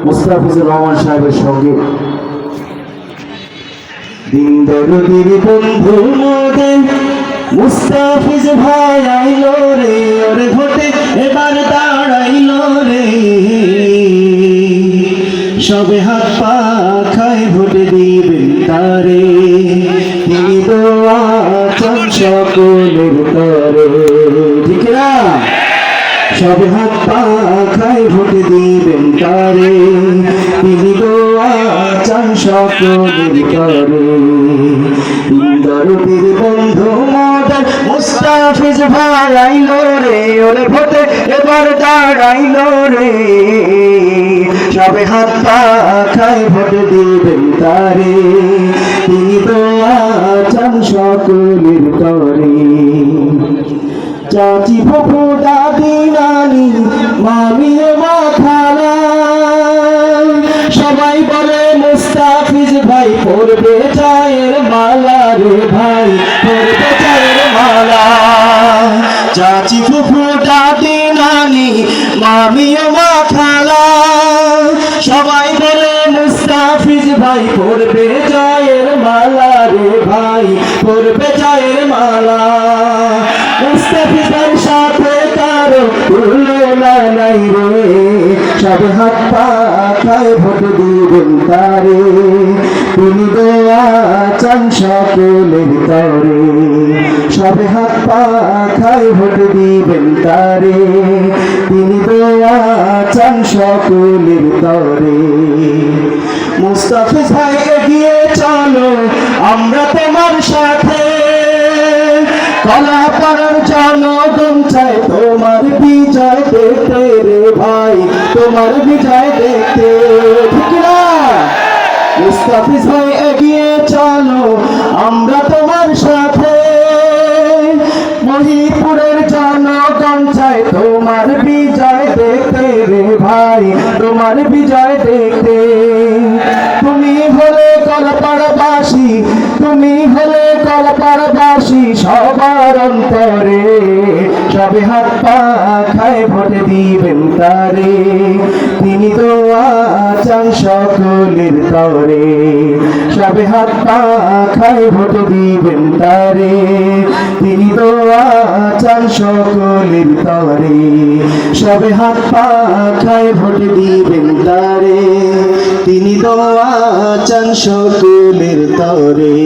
মুস্তাফিজুর রহমান সাহেবের সঙ্গে দিন দরদির বন্ধু মোদের মুস্তাফিজ ভাই আইলো রে, ওরে ভোটে এবার দাঁড়াইলো রে। সবে হাত পা খায় ভোটে দিবেন তারে, তিনি দোয়া চান সকলের তরে। ঠিক না? সবে হাত পা খায় ভোটে দিবেন তারে, তিনি দোয়া চান সকলের তরে। দরদির বন্ধু মোদের মুস্তাফিজ ভাই আইলো রে, ওরে ভোটে এবার দাঁড়াইলো রে। সবে হাত পা খায় ভোটে দিবেন তারে, তিনি দোয়া চান সকলের তরে। চাচি ফুফু দাদি নানি মামি মা খালা সবাই বলে মুস্তাফিজ ভাই পরবে চায়ের মালা রে, ভাই পরবে চায়ের মালা। চাচি ফুফু দাদি নানি মামি মা খালা সবাই বলে মুস্তাফিজ ভাই পরবে চায়ের মালা রে, ভাই পরবে চায়ের মালা। মুস্তাফিজের সাথে কারো তুলনা নাই রে, সবে হাত পা খায় ভোট দিবেন তারে, তিনি দোয়া চান সকলের তরে। সবে হাত পা খায় ভোট দিবেন তারে, তিনি দোয়া চান সকলের তরে। মুস্তাফিজ ভাই এগিয়ে চলো আমরা তোমার সাথে, কলাপাড়ার জনগণ চায় তোমার বিজয় দেখতে রে, ভাই তোমার বিজয় দেখতে। ঠিক না? মুস্তাফিজ ভাই এগিয়ে চলো আমরা তোমার সাথে, মহিপুরের জনগণ চায় তোমার বিজয় দেখতে রে, ভাই তোমার বিজয় দেখতে। তুমি হলে কলাপাড়াবাসী, তুমি হলে কলাপাড়াবাসী সবার অন্তরে, সবে হাত পা খায় ভোটে দিবেন তারে, তিনি দোয়া চান সকলের তরে। সবে হাত পা খায় ভোটে দিবেন তারে, তিনি দোয়া চান সকলের তরে। সবে হাত পা খায় ভোটে দিবেন তারে, তিনি দোয়া চান সকলের তরে।